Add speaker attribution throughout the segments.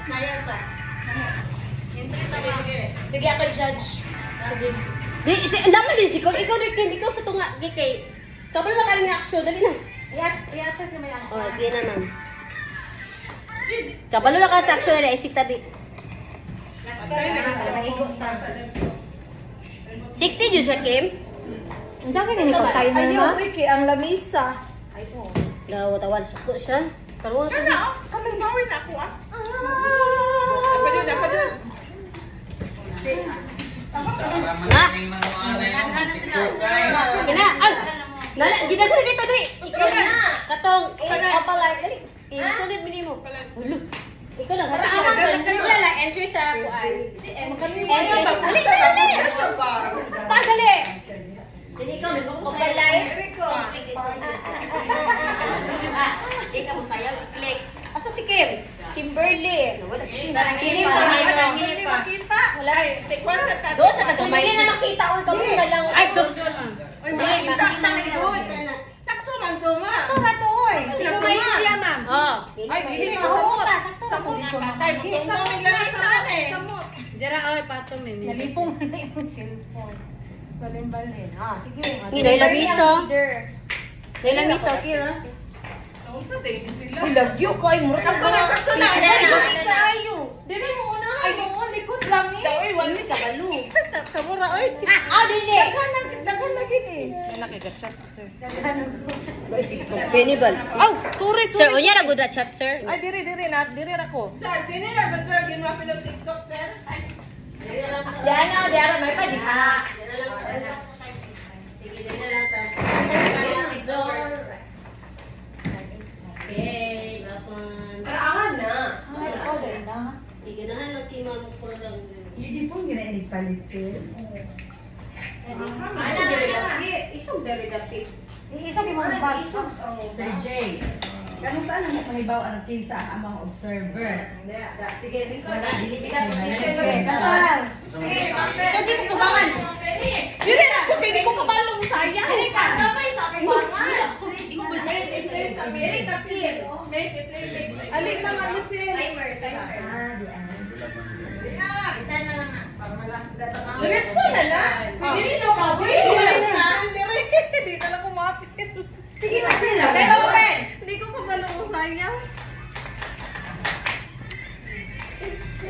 Speaker 1: Saya sa. Sige ako judge. Sige. Dapat din si Cole. Ikaw sa tunga. Kay. Kapag makaling nga action. Dali na.
Speaker 2: Iatas na may action.
Speaker 1: Oh, sige na ma'am. Kapalo na ka sa action na isip tabi. 60 jud siya, Kim?
Speaker 2: Ang dami na nito timer ma? Ay, ang lamisa. Ay po.
Speaker 1: Tawan suko siya. Karuha ka na.
Speaker 2: Kamay mawin na ako ah. Dapat yun.
Speaker 1: Nga! Kina! Ay! Nala, ginagano kita dali! Ikaw na! Katong, kapalay, dali! Sunod mo mo. Ikaw na,
Speaker 2: Wala, entry sa kuan.
Speaker 1: Dali! Dali! Dali ikaw, kapalay. Ikaw mo sayaw, click. Asa si Kim? Kimberly. Wala si Kim. Sino pa? Hindi makita. Wala. Doon sa tagamay. Hindi na makita. Kami na lang. Ay, sus. Ay, makita na doon. Sakto man to, ma. Sakto na to, oy. Sakto na, ma'am. Oh. Ay, hindi ka samot. Samot ko matay. Samot lang samot. Dira, oy, patong ni. Nalipong na yung cellphone. Balin-balin. Ah, sige. Hindi, dahil labisa. Dahil labisa, Kira. Isa tayo sila. Lagyo ko ay murag ang mga isa ayo. Dili mo una. Ay mo likod lang ni. Oy, wali ka balo. Kamura oy. Dili. Daghan lagi ni. Nakiga-chat sir. Benibal. Sorry. Sir, unya ra gud chat sir.
Speaker 2: Ay diri ra ko. Sir, sino ra gud sir ginwa pila TikTok sir? Diana may pa diha.
Speaker 1: Sige, dili na lang ta. Okay, lapan. Karahan na.
Speaker 2: Ay, okay na.
Speaker 1: Iganahan na si Ma'am ko lang.
Speaker 3: Hindi po ginainit palit sir.
Speaker 1: Isang delegative.
Speaker 2: Isa di mo ba?
Speaker 3: Sir Jay, kano saan ang mahibaw ang kinsa ang mga observer?
Speaker 1: Sige, dito
Speaker 3: Wala,
Speaker 1: na.
Speaker 3: dili
Speaker 2: Kasal.
Speaker 1: Hindi ko kubangan.
Speaker 2: Dili na ko pwede ko kabalo mo saya.
Speaker 1: Dili ka. Kapay sa kubangan. Hindi ko bulay.
Speaker 2: Alik na nga ni sir.
Speaker 1: Timer. Kita na lang na.
Speaker 2: Diretso na lang.
Speaker 1: Dili no ka.
Speaker 2: Hindi na lang kumapit.
Speaker 1: Sige na sila.
Speaker 2: Hindi ko kabalo mo saya.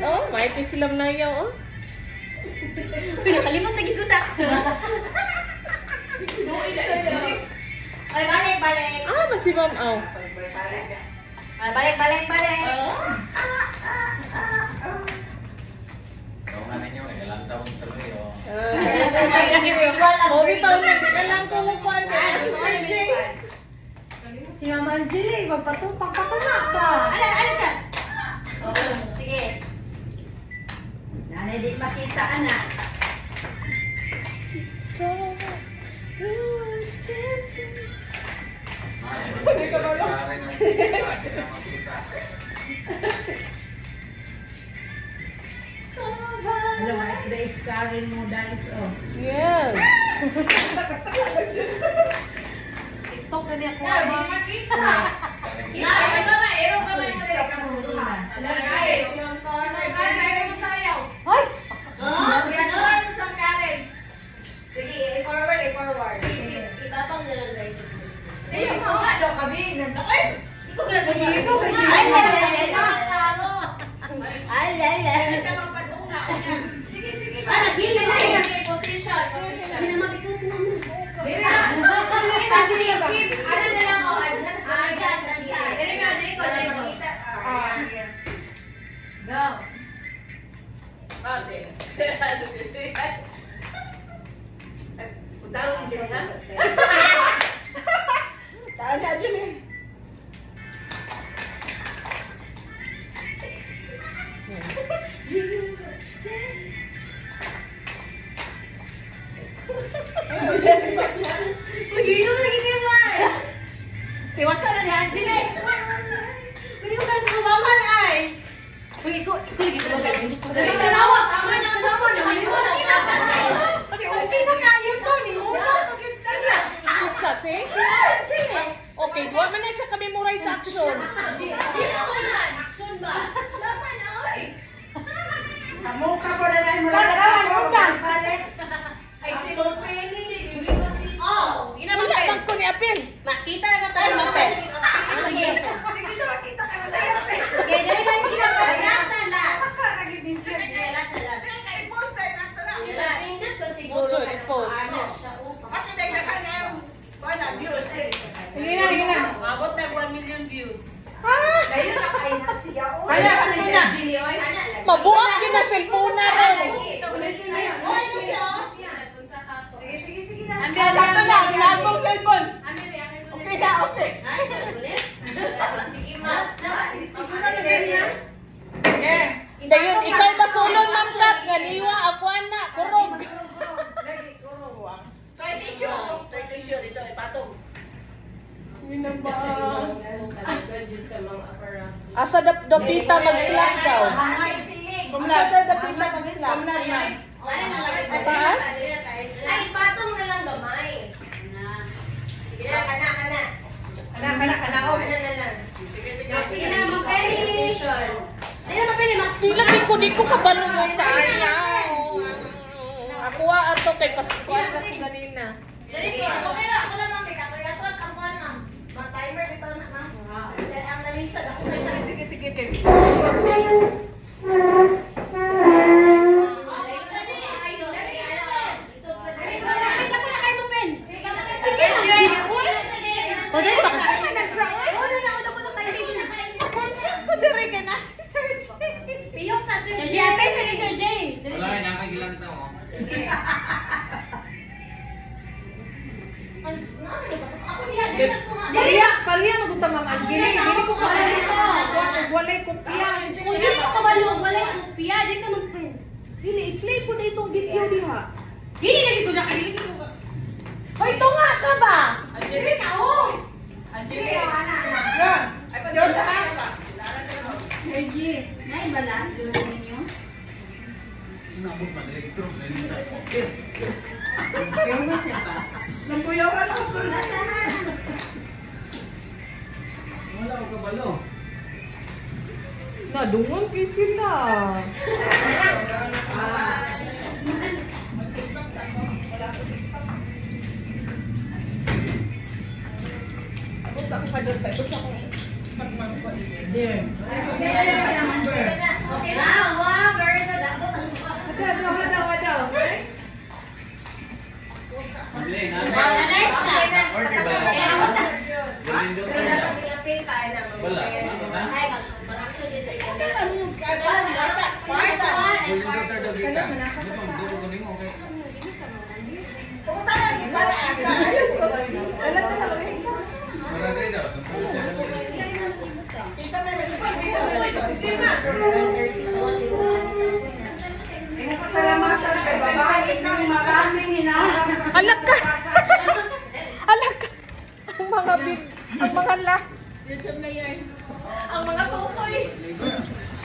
Speaker 2: Oh, may pisilam na yaw, oh.
Speaker 1: Pinakalimot lagi ko sa action. Ay, balik.
Speaker 2: Si ma'am, oh.
Speaker 1: Balik.
Speaker 2: Si Ma'am Angeli, magpatupang patanak ka.
Speaker 1: Ano siya? Sige.
Speaker 3: Nanay di makita anak. Hello, guys, Karen mo guys, oh.
Speaker 2: Yes.
Speaker 1: TikTok na niya ko.
Speaker 2: Hindi makita.
Speaker 1: Sige, i-forward. Itatang na lang dahil. Ikaw Sige. Gilid na yan. Position. Hindi naman ikaw tinanong. Ano na lang ako? Adjust. Dali ko. Go.
Speaker 2: Utaro mo siya, ha? Tala, Julie.
Speaker 1: Mag-inom lagi kayo, Mar! Tiwasan na ni Angela. Hindi ko kasi kumaman ay. Ikaw lagi tumagal. Hindi ko lagi. Tama na. Kasi okay na kayo to. Hindi mo na.
Speaker 2: Kasi? Okay, duwa man na siya kami memorize action.
Speaker 1: Action ba? Laman,
Speaker 4: pabuak yun na cellphone na rin.
Speaker 3: Sakto na, lagong cellphone. Okay na, okay.
Speaker 4: Dayon, ikaw masulong man kat, ganiwa, ako na, kurog.
Speaker 3: Toy tissue dito, ipatong.
Speaker 4: Asa dapita mag-slap daw? Asa dapita mag-slap? Mataas?
Speaker 1: Ay, patong na lang gamay. Sige na, kana.
Speaker 3: Kana.
Speaker 1: Sige na, mapili. Sige na, mapili.
Speaker 4: Pila ko di ko kabalo mo sa ayaw. Ako ato kay paskuan sa kanina.
Speaker 1: Jadi, okay lang. Ako lang, ma'am. Kaya tos, ang kuhan, ma'am. Mag-timer dito na, ma'am. Ang namisad. Ako na siya.
Speaker 2: Sige, Kim.
Speaker 4: O, dahil baka.
Speaker 5: Wala ka niya kagilang tao.
Speaker 2: Pariya magutang ang Angeli. Dili ko kabalo ko. Walay kopya.
Speaker 1: Kung hindi ka kabalo, wala yung kopya. Di ka mag-print.
Speaker 2: Dili, i-play ko na itong video diha.
Speaker 1: Dili lagi ko na kadili ko.
Speaker 2: Hoy, tunga ka ba?
Speaker 3: Anjeli na, oh. Anjeli. Yan. Ay, pa-doon na.
Speaker 5: Inabot pa direktor.
Speaker 3: Nagkuyawan ako.
Speaker 5: Wala ko kabalo.
Speaker 2: Nadungon kay sila.
Speaker 1: Okay na. Wow, very good.
Speaker 2: Wadaw.
Speaker 5: Mabili na.
Speaker 1: Nice na.
Speaker 5: Order ba? Galing doktor na. Wala.
Speaker 1: Ay, mag-action din tayo.
Speaker 5: Galing doktor daw kita. Dito ko nimo okay. Wala kayo daw.
Speaker 3: Pasalamatan kay babae ng maraming hinahanap.
Speaker 2: Alak ka. Ang mga ang mga la.
Speaker 3: YouTube na yan.
Speaker 2: Ang mga tutoy.